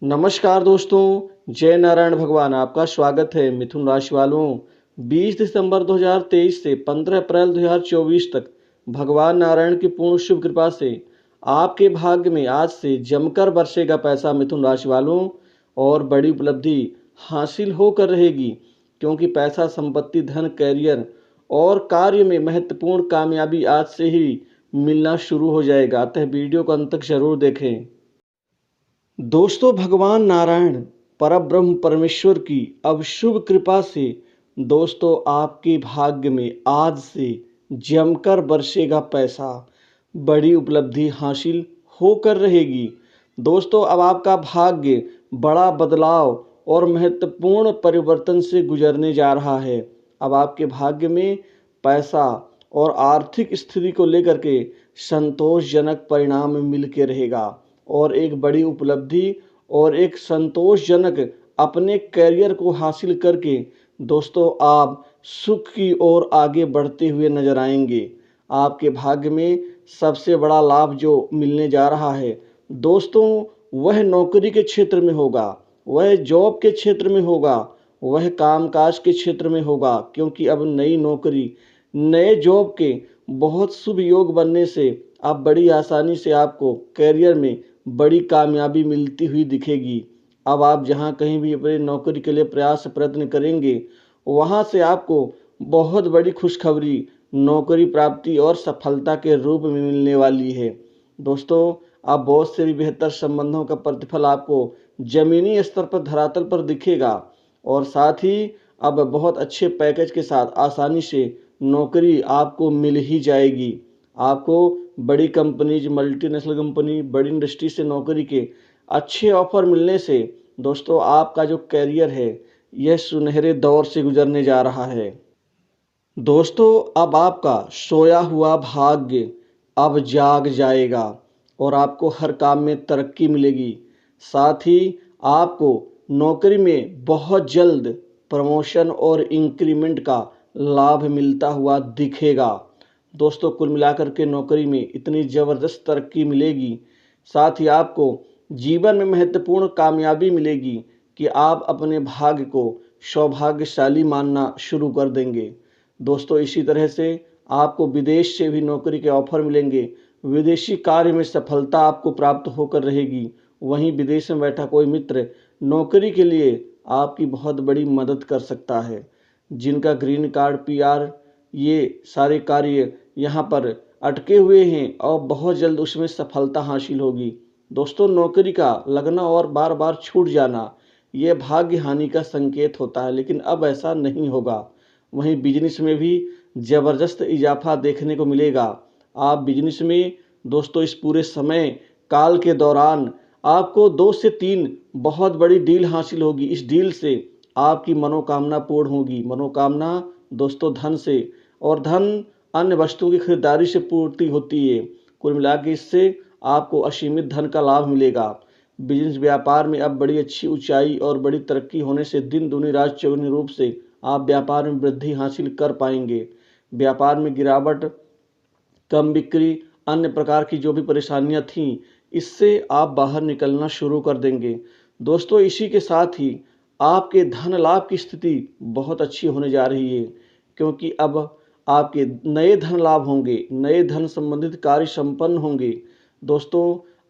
नमस्कार दोस्तों, जय नारायण भगवान। आपका स्वागत है। मिथुन राशि वालों, 20 दिसंबर 2023 से 15 अप्रैल 2024 तक भगवान नारायण की पूर्ण शुभ कृपा से आपके भाग्य में आज से जमकर बरसेगा पैसा मिथुन राशि वालों, और बड़ी उपलब्धि हासिल होकर रहेगी, क्योंकि पैसा, संपत्ति, धन, कैरियर और कार्य में महत्वपूर्ण कामयाबी आज से ही मिलना शुरू हो जाएगा। अतः वीडियो को अंत तक जरूर देखें। दोस्तों, भगवान नारायण परब्रह्म परमेश्वर की अब शुभ कृपा से दोस्तों आपके भाग्य में आज से जमकर बरसेगा पैसा। बड़ी उपलब्धि हासिल होकर रहेगी। दोस्तों, अब आपका भाग्य बड़ा बदलाव और महत्वपूर्ण परिवर्तन से गुजरने जा रहा है। अब आपके भाग्य में पैसा और आर्थिक स्थिति को लेकर के संतोषजनक परिणाम मिल के रहेगा, और एक बड़ी उपलब्धि और एक संतोषजनक अपने करियर को हासिल करके दोस्तों आप सुख की ओर आगे बढ़ते हुए नजर आएंगे। आपके भाग्य में सबसे बड़ा लाभ जो मिलने जा रहा है दोस्तों, वह नौकरी के क्षेत्र में होगा, वह जॉब के क्षेत्र में होगा, वह कामकाज के क्षेत्र में होगा। क्योंकि अब नई नौकरी, नए जॉब के बहुत शुभ योग बनने से अब बड़ी आसानी से आपको करियर में बड़ी कामयाबी मिलती हुई दिखेगी। अब आप जहां कहीं भी अपनी नौकरी के लिए प्रयत्न करेंगे, वहां से आपको बहुत बड़ी खुशखबरी, नौकरी प्राप्ति और सफलता के रूप में मिलने वाली है। दोस्तों, अब बहुत से भी बेहतर संबंधों का प्रतिफल आपको जमीनी स्तर पर, धरातल पर दिखेगा, और साथ ही अब बहुत अच्छे पैकेज के साथ आसानी से नौकरी आपको मिल ही जाएगी। आपको बड़ी कंपनीज, मल्टीनेशनल कंपनी, बड़ी इंडस्ट्री से नौकरी के अच्छे ऑफर मिलने से दोस्तों आपका जो करियर है यह सुनहरे दौर से गुजरने जा रहा है। दोस्तों, अब आपका सोया हुआ भाग्य अब जाग जाएगा, और आपको हर काम में तरक्की मिलेगी। साथ ही आपको नौकरी में बहुत जल्द प्रमोशन और इंक्रीमेंट का लाभ मिलता हुआ दिखेगा। दोस्तों, कुल मिलाकर के नौकरी में इतनी ज़बरदस्त तरक्की मिलेगी, साथ ही आपको जीवन में महत्वपूर्ण कामयाबी मिलेगी कि आप अपने भाग्य को सौभाग्यशाली मानना शुरू कर देंगे। दोस्तों, इसी तरह से आपको विदेश से भी नौकरी के ऑफर मिलेंगे। विदेशी कार्य में सफलता आपको प्राप्त होकर रहेगी। वहीं विदेश में बैठा कोई मित्र नौकरी के लिए आपकी बहुत बड़ी मदद कर सकता है। जिनका ग्रीन कार्ड, पीआर, ये सारे कार्य यहाँ पर अटके हुए हैं और बहुत जल्द उसमें सफलता हासिल होगी। दोस्तों, नौकरी का लगना और बार बार छूट जाना ये भाग्य हानि का संकेत होता है, लेकिन अब ऐसा नहीं होगा। वहीं बिजनेस में भी ज़बरदस्त इजाफा देखने को मिलेगा। आप बिजनेस में दोस्तों इस पूरे समय काल के दौरान आपको 2 से 3 बहुत बड़ी डील हासिल होगी। इस डील से आपकी मनोकामना पूर्ण होगी। मनोकामना दोस्तों धन से, और धन अन्य वस्तुओं की खरीदारी से पूर्ति होती है। कुल मिला के इससे आपको असीमित धन का लाभ मिलेगा। बिजनेस व्यापार में अब बड़ी अच्छी ऊंचाई और बड़ी तरक्की होने से दिन दूनी रात चौगुनी रूप से आप व्यापार में वृद्धि हासिल कर पाएंगे। व्यापार में गिरावट, कम बिक्री, अन्य प्रकार की जो भी परेशानियां थीं, इससे आप बाहर निकलना शुरू कर देंगे। दोस्तों, इसी के साथ ही आपके धन लाभ की स्थिति बहुत अच्छी होने जा रही है, क्योंकि अब आपके नए धन लाभ होंगे, नए धन संबंधित कार्य संपन्न होंगे। दोस्तों,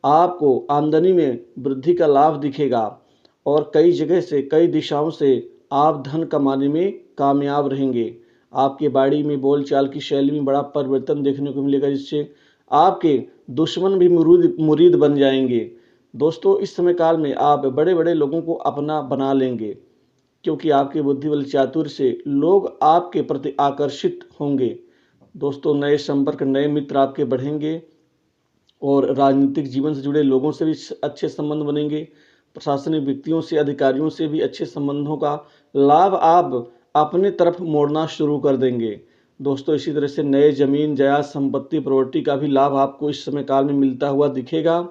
आपको आमदनी में वृद्धि का लाभ दिखेगा, और कई जगह से, कई दिशाओं से आप धन कमाने में कामयाब रहेंगे। आपके बाड़ी में, बोलचाल की शैली में बड़ा परिवर्तन देखने को मिलेगा, जिससे आपके दुश्मन भी मुरीद बन जाएंगे। दोस्तों, इस समय काल में आप बड़े बड़े लोगों को अपना बना लेंगे, क्योंकि आपके बुद्धि बल चातुर्य से लोग आपके प्रति आकर्षित होंगे। दोस्तों, नए संपर्क, नए मित्र आपके बढ़ेंगे, और राजनीतिक जीवन से जुड़े लोगों से भी अच्छे संबंध बनेंगे। प्रशासनिक व्यक्तियों से, अधिकारियों से भी अच्छे संबंधों का लाभ आप अपने तरफ मोड़ना शुरू कर देंगे। दोस्तों, इसी तरह से नए जमीन जायदाद, संपत्ति, प्रॉपर्टी का भी लाभ आपको इस समय काल में मिलता हुआ दिखेगा,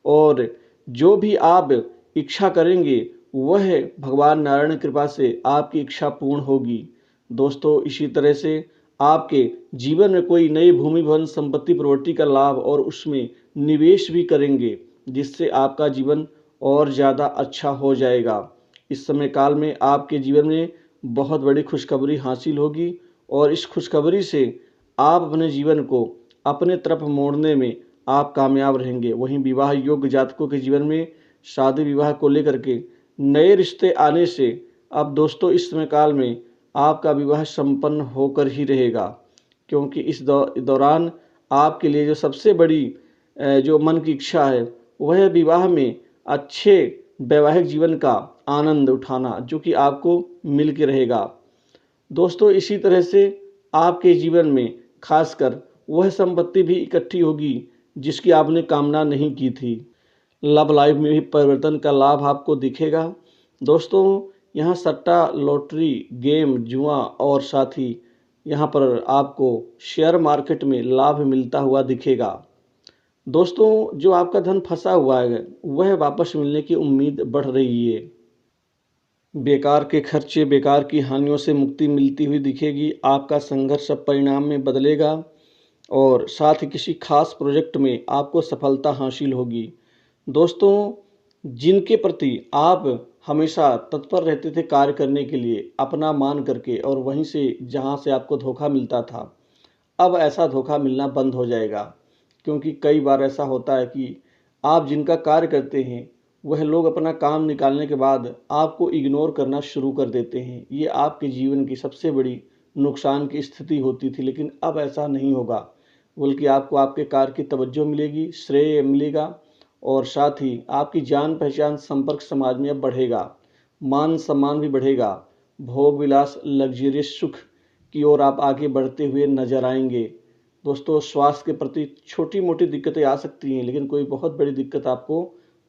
और जो भी आप इच्छा करेंगे वह भगवान नारायण की कृपा से आपकी इच्छा पूर्ण होगी। दोस्तों, इसी तरह से आपके जीवन में कोई नई भूमि, भवन, संपत्ति, प्रॉपर्टी का लाभ और उसमें निवेश भी करेंगे, जिससे आपका जीवन और ज़्यादा अच्छा हो जाएगा। इस समय काल में आपके जीवन में बहुत बड़ी खुशखबरी हासिल होगी और इस खुशखबरी से आप अपने जीवन को अपने तरफ मोड़ने में आप कामयाब रहेंगे। वहीं विवाह योग्य जातकों के जीवन में शादी विवाह को लेकर के नए रिश्ते आने से अब दोस्तों इस समय काल में आपका विवाह संपन्न होकर ही रहेगा, क्योंकि इस दौरान आपके लिए जो सबसे बड़ी जो मन की इच्छा है वह है विवाह में अच्छे वैवाहिक जीवन का आनंद उठाना, जो कि आपको मिल के रहेगा। दोस्तों इसी तरह से आपके जीवन में खासकर वह संपत्ति भी इकट्ठी होगी जिसकी आपने कामना नहीं की थी। लव लाइफ में भी परिवर्तन का लाभ आपको दिखेगा। दोस्तों यहाँ सट्टा, लॉटरी, गेम, जुआ और साथ ही यहाँ पर आपको शेयर मार्केट में लाभ मिलता हुआ दिखेगा। दोस्तों जो आपका धन फंसा हुआ है वह वापस मिलने की उम्मीद बढ़ रही है। बेकार के खर्चे, बेकार की हानियों से मुक्ति मिलती हुई दिखेगी। आपका संघर्ष अब परिणाम में बदलेगा और साथ ही किसी खास प्रोजेक्ट में आपको सफलता हासिल होगी। दोस्तों जिनके प्रति आप हमेशा तत्पर रहते थे कार्य करने के लिए अपना मान करके, और वहीं से जहां से आपको धोखा मिलता था, अब ऐसा धोखा मिलना बंद हो जाएगा। क्योंकि कई बार ऐसा होता है कि आप जिनका कार्य करते हैं वह लोग अपना काम निकालने के बाद आपको इग्नोर करना शुरू कर देते हैं। ये आपके जीवन की सबसे बड़ी नुकसान की स्थिति होती थी, लेकिन अब ऐसा नहीं होगा, बल्कि आपको आपके कार्य की तवज्जो मिलेगी, श्रेय मिलेगा और साथ ही आपकी जान पहचान संपर्क समाज में अब बढ़ेगा, मान सम्मान भी बढ़ेगा। भोग विलास, लग्जरियस सुख की ओर आप आगे बढ़ते हुए नजर आएंगे। दोस्तों स्वास्थ्य के प्रति छोटी मोटी दिक्कतें आ सकती हैं, लेकिन कोई बहुत बड़ी दिक्कत आपको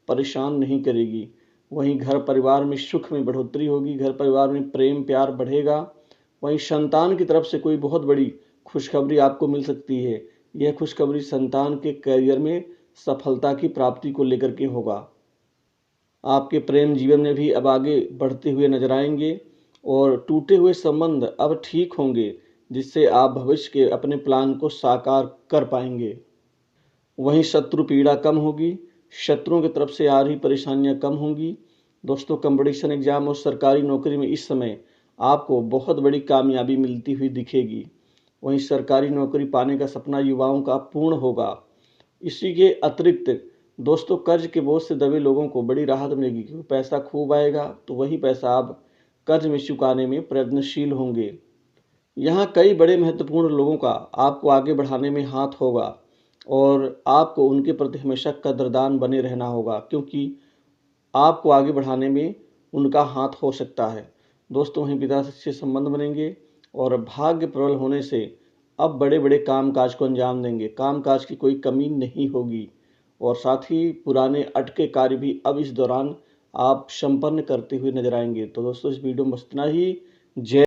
परेशान नहीं करेगी। वहीं घर परिवार में सुख में बढ़ोतरी होगी, घर परिवार में प्रेम प्यार बढ़ेगा। वहीं संतान की तरफ से कोई बहुत बड़ी खुशखबरी आपको मिल सकती है। यह खुशखबरी संतान के करियर में सफलता की प्राप्ति को लेकर के होगा। आपके प्रेम जीवन में भी अब आगे बढ़ते हुए नजर आएंगे और टूटे हुए संबंध अब ठीक होंगे, जिससे आप भविष्य के अपने प्लान को साकार कर पाएंगे। वहीं शत्रु पीड़ा कम होगी, शत्रुओं की तरफ से आ रही परेशानियां कम होंगी। दोस्तों कंपटीशन एग्जाम और सरकारी नौकरी में इस समय आपको बहुत बड़ी कामयाबी मिलती हुई दिखेगी। वहीं सरकारी नौकरी पाने का सपना युवाओं का पूर्ण होगा। इसी के अतिरिक्त दोस्तों कर्ज के बोझ से दबे लोगों को बड़ी राहत मिलेगी, क्योंकि पैसा खूब आएगा तो वही पैसा आप कर्ज में चुकाने में प्रयत्नशील होंगे। यहाँ कई बड़े महत्वपूर्ण लोगों का आपको आगे बढ़ाने में हाथ होगा और आपको उनके प्रति हमेशा कदरदान बने रहना होगा, क्योंकि आपको आगे बढ़ाने में उनका हाथ हो सकता है। दोस्तों वहीं पिता से अच्छे संबंध बनेंगे और भाग्य प्रबल होने से अब बड़े बड़े कामकाज को अंजाम देंगे। कामकाज की कोई कमी नहीं होगी और साथ ही पुराने अटके कार्य भी अब इस दौरान आप संपन्न करते हुए नजर आएंगे। तो दोस्तों इस वीडियो में बस इतना ही। जय